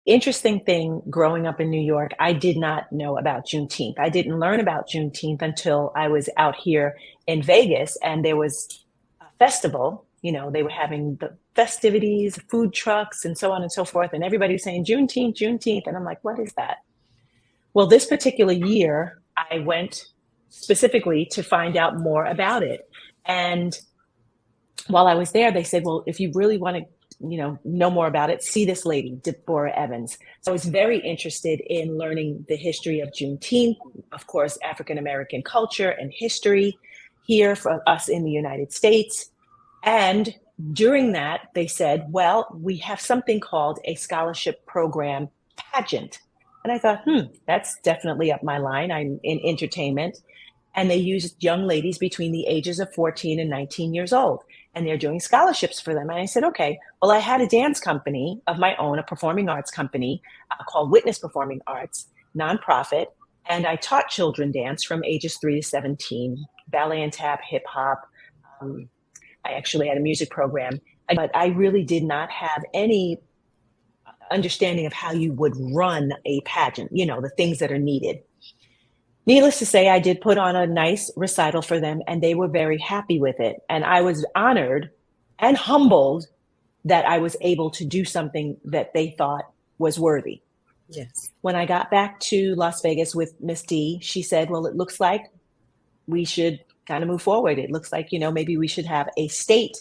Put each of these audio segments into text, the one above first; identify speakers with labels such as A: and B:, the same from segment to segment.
A: interesting thing growing up in New York, I did not know about Juneteenth. I didn't learn about Juneteenth until I was out here in Vegas and there was a festival. They were having the festivities, food trucks, and so on and so forth. And everybody was saying Juneteenth, Juneteenth. And I'm like, what is that? Well, this particular year, I went specifically to find out more about it. And while I was there, they said, well, if you really want to, know more about it, see this lady, Deborah Evans. So I was very interested in learning the history of Juneteenth, of course, African American culture and history here for us in the United States. And during that, they said, well, we have something called a scholarship program pageant. And I thought, that's definitely up my line. I'm in entertainment. And they used young ladies between the ages of 14 and 19 years old. And they're doing scholarships for them. And I said, okay, well, I had a dance company of my own, a performing arts company called Witness Performing Arts, nonprofit. And I taught children dance from ages 3 to 17, ballet and tap, hip hop. I actually had a music program, but I really did not have any understanding of how you would run a pageant, the things that are needed. Needless to say, I did put on a nice recital for them and they were very happy with it. And I was honored and humbled that I was able to do something that they thought was worthy.
B: Yes.
A: When I got back to Las Vegas with Miss D, she said, well, it looks like we should kind of move forward. It looks like, maybe we should have a state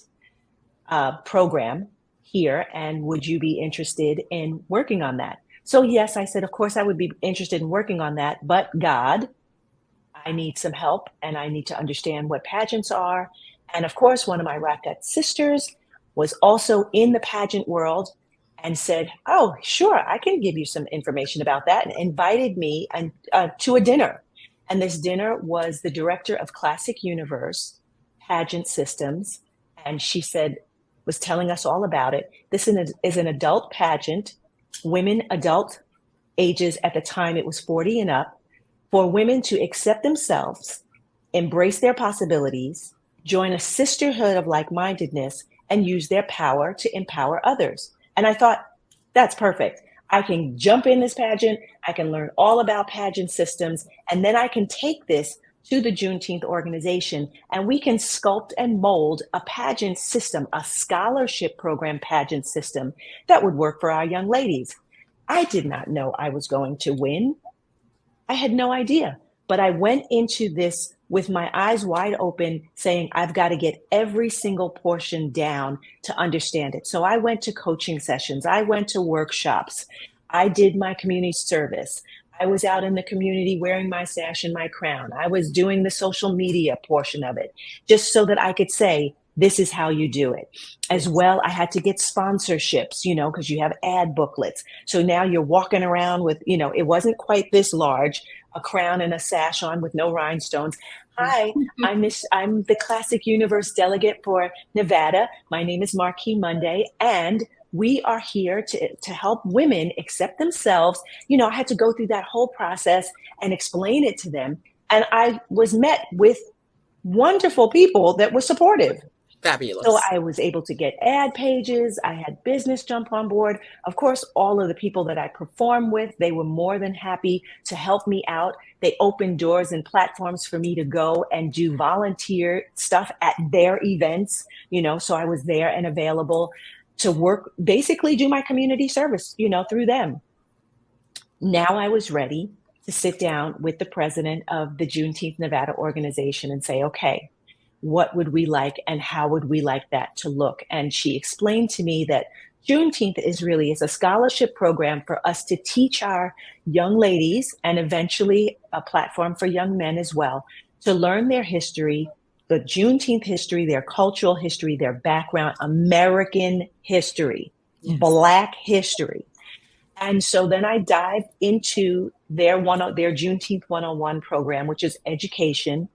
A: program here. And would you be interested in working on that? So yes, I said, of course I would be interested in working on that, but God, I need some help and I need to understand what pageants are. And of course, one of my Rockette sisters was also in the pageant world and said, oh, sure, I can give you some information about that, and invited me to a dinner. And this dinner was the director of Classic Universe Pageant Systems. And she was telling us all about it. This is an adult pageant, women adult ages at the time it was 40 and up, for women to accept themselves, embrace their possibilities, join a sisterhood of like-mindedness, and use their power to empower others. And I thought, that's perfect. I can jump in this pageant, I can learn all about pageant systems, and then I can take this to the Juneteenth organization, and we can sculpt and mold a pageant system, a scholarship program pageant system that would work for our young ladies. I did not know I was going to win. I had no idea, but I went into this with my eyes wide open saying, I've got to get every single portion down to understand it. So I went to coaching sessions. I went to workshops. I did my community service. I was out in the community wearing my sash and my crown. I was doing the social media portion of it, just so that I could say, this is how you do it. As well, I had to get sponsorships, because you have ad booklets. So now you're walking around with, it wasn't quite this large, a crown and a sash on with no rhinestones. Hi, I'm the Classic Universe delegate for Nevada. My name is MarQue Munday, and we are here to help women accept themselves. I had to go through that whole process and explain it to them. And I was met with wonderful people that were supportive.
B: Fabulous.
A: So I was able to get ad pages. I had business jump on board. Of course, all of the people that I perform with, they were more than happy to help me out. They opened doors and platforms for me to go and do volunteer stuff at their events, so I was there and available to work, basically do my community service, through them. Now I was ready to sit down with the president of the Juneteenth Nevada organization and say, okay, what would we like and how would we like that to look? And she explained to me that Juneteenth is a scholarship program for us to teach our young ladies, and eventually a platform for young men as well, to learn their history, the Juneteenth history, their cultural history, their background, American history, yes. Black history. And so then I dived into their Juneteenth 101 program, which is education,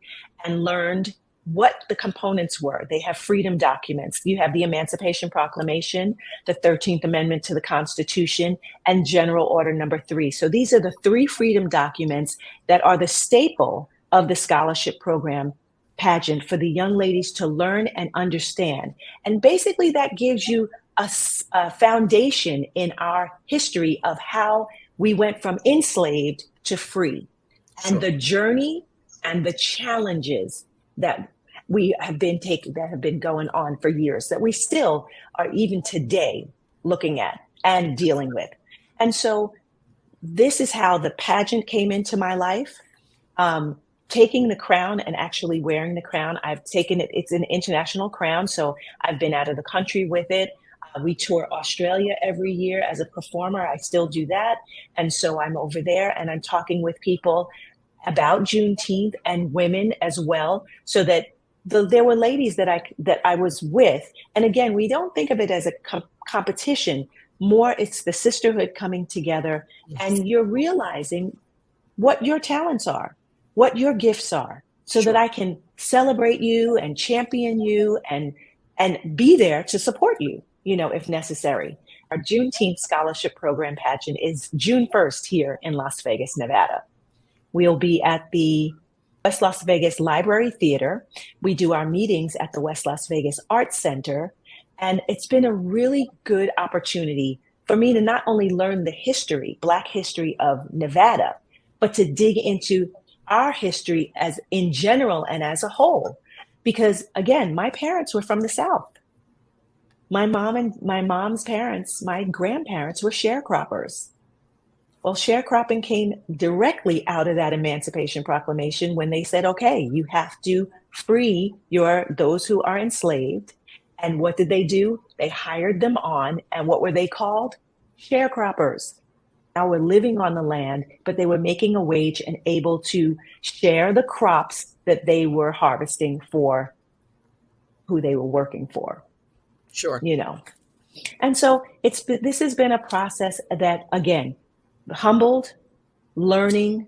A: and learned what the components were. They have freedom documents. You have the Emancipation Proclamation, the 13th Amendment to the Constitution, and General Order Number 3. So these are the 3 freedom documents that are the staple of the scholarship program pageant for the young ladies to learn and understand. And basically that gives you a foundation in our history of how we went from enslaved to free, and
B: Sure.
A: the journey and the challenges that we have been taking, that have been going on for years, that we still are even today looking at and dealing with. And so this is how the pageant came into my life. Taking the crown and actually wearing the crown. I've taken it, it's an international crown, so I've been out of the country with it. We tour Australia every year as a performer. I still do that. And so I'm over there and I'm talking with people about Juneteenth and women as well, so that there were ladies that I was with. And again, we don't think of it as a competition. More, it's the sisterhood coming together, and you're realizing what your talents are, what your gifts are, so
B: Sure.
A: that I can celebrate you and champion you and be there to support you, if necessary. Our Juneteenth Scholarship Program pageant is June 1st here in Las Vegas, Nevada. We'll be at the West Las Vegas Library Theater. We do our meetings at the West Las Vegas Arts Center. And it's been a really good opportunity for me to not only learn the history, Black history of Nevada, but to dig into our history as in general and as a whole. Because again, my parents were from the South. My mom's parents, my grandparents were sharecroppers. Well, sharecropping came directly out of that Emancipation Proclamation when they said, okay, you have to free those who are enslaved. And what did they do? They hired them on. And what were they called? Sharecroppers. Now we're living on the land, but they were making a wage and able to share the crops that they were harvesting for who they were working for.
B: Sure.
A: And so this has been a process that, again, humbled, learning,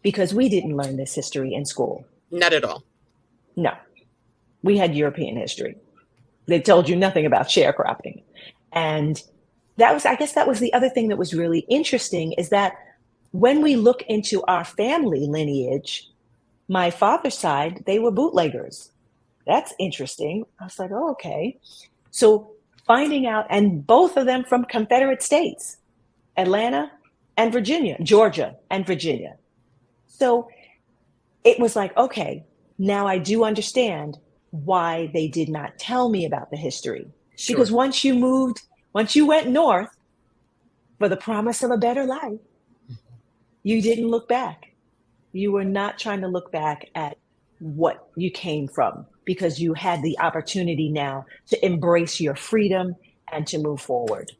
A: because we didn't learn this history in school.
B: Not at all.
A: No, we had European history. They told you nothing about sharecropping. And I guess that was the other thing that was really interesting, is that when we look into our family lineage, my father's side, they were bootleggers. That's interesting. I was like, oh, okay. So finding out, and both of them from Confederate states, Atlanta and Virginia, Georgia and Virginia. So it was like, okay, now I do understand why they did not tell me about the history.
B: Sure.
A: Because once you went north for the promise of a better life, you didn't look back. You were not trying to look back at what you came from, because you had the opportunity now to embrace your freedom and to move forward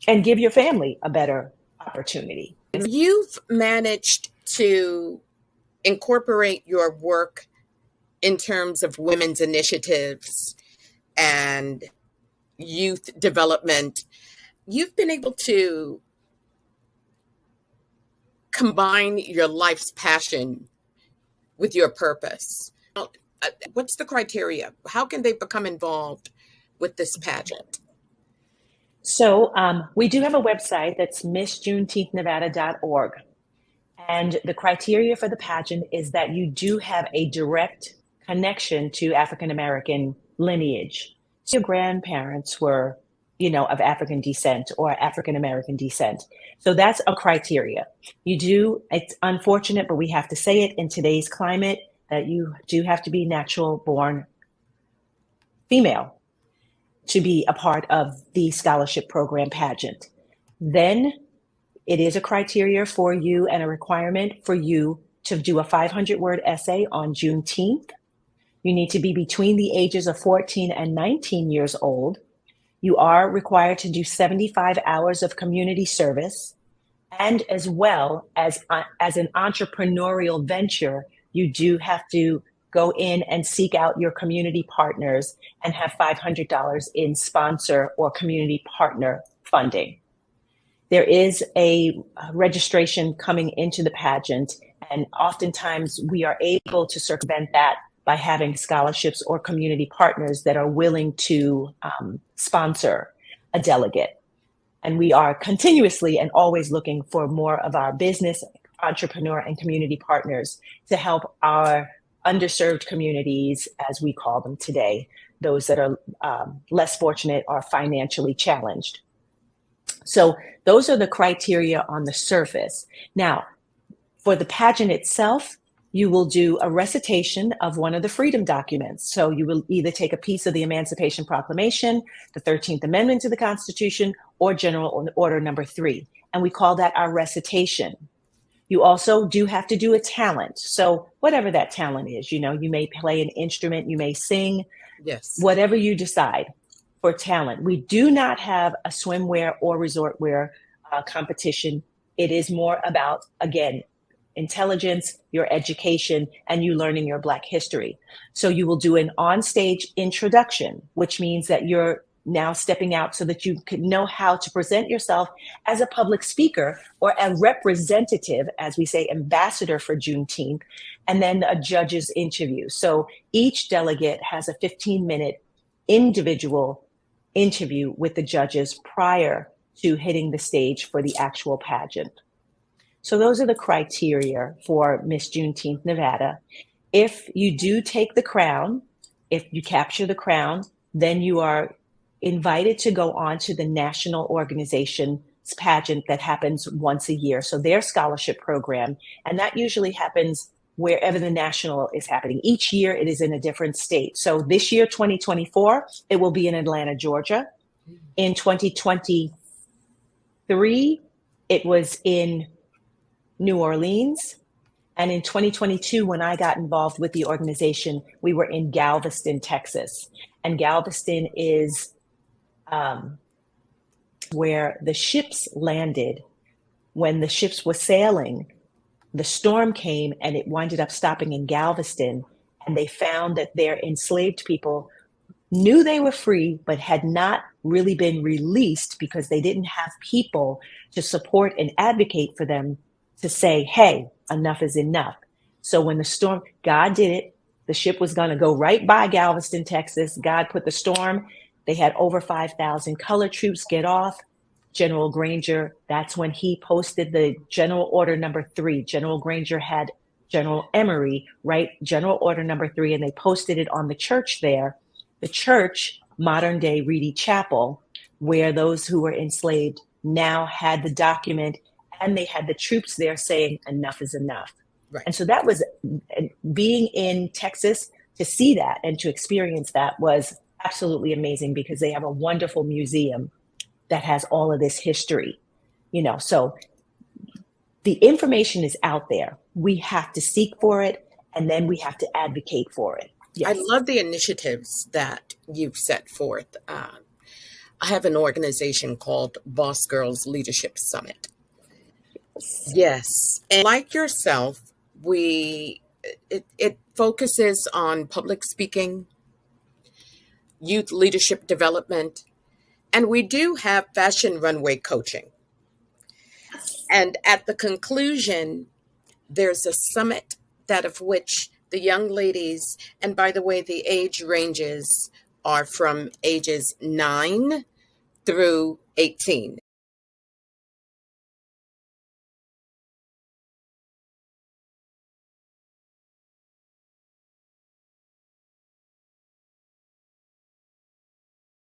A: and give your family a better opportunity.
B: You've managed to incorporate your work in terms of women's initiatives and youth development. You've been able to combine your life's passion with your purpose. What's the criteria? How can they become involved with this pageant?
A: So we do have a website that's missjuneteenthnevada.org. And the criteria for the pageant is that you do have a direct connection to African-American lineage. So your grandparents were, of African descent or African-American descent. So that's a criteria. It's unfortunate, but we have to say it in today's climate, that you do have to be natural born female to be a part of the scholarship program pageant. Then it is a criteria for you and a requirement for you to do a 500-word essay on Juneteenth. You need to be between the ages of 14 and 19 years old. You are required to do 75 hours of community service. And as well as an entrepreneurial venture, you do have to go in and seek out your community partners and have $500 in sponsor or community partner funding. There is a registration coming into the pageant, and oftentimes we are able to circumvent that by having scholarships or community partners that are willing to sponsor a delegate. And we are continuously and always looking for more of our business, entrepreneur, and community partners to help our underserved communities, as we call them today, those that are less fortunate or financially challenged. So those are the criteria on the surface. Now, for the pageant itself, you will do a recitation of one of the freedom documents. So you will either take a piece of the Emancipation Proclamation, the 13th Amendment to the Constitution, or General Order number 3. And we call that our recitation. You also do have to do a talent. So whatever that talent is, you may play an instrument, you may sing,
B: Yes.
A: whatever you decide for talent. We do not have a swimwear or resort wear competition. It is more about, again, intelligence, your education, and you learning your Black history. So you will do an onstage introduction, which means that you're now stepping out so that you can know how to present yourself as a public speaker or a representative, as we say, ambassador for Juneteenth, and then a judge's interview. So each delegate has a 15-minute individual interview with the judges prior to hitting the stage for the actual pageant. So those are the criteria for Miss Juneteenth Nevada. If you do take the crown, if you capture the crown, then you are invited to go on to the national organization's pageant that happens once a year. So their scholarship program, and that usually happens wherever the national is happening. Each year it is in a different state. So this year, 2024, it will be in Atlanta, Georgia. In 2023, it was in New Orleans. And in 2022, when I got involved with the organization, we were in Galveston, Texas. And Galveston is where the ships landed. When the ships were sailing, the storm came and it winded up stopping in Galveston. And they found that their enslaved people knew they were free, but had not really been released because they didn't have people to support and advocate for them to say, hey, enough is enough. So when the storm, God did it. The ship was going to go right by Galveston, Texas. God put the storm. They had over 5,000 colored troops get off. General Granger, that's when he posted the General Order number 3. General Granger had General Emory write General Order number 3, and they posted it on the church there. The church, modern day Reedy Chapel, where those who were enslaved now had the document, and they had the troops there saying enough is enough. Right. And so that was, being in Texas to see that and to experience that was absolutely amazing, because they have a wonderful museum that has all of this history, so the information is out there. We have to seek for it, and then we have to advocate for it. Yes.
B: I love the initiatives that you've set forth. I have an organization called Boss Girls Leadership Summit. Yes. And like yourself, it focuses on public speaking, youth leadership development, and we do have fashion runway coaching. And at the conclusion, there's a summit that of which the young ladies, and by the way, the age ranges are from ages 9 through 18.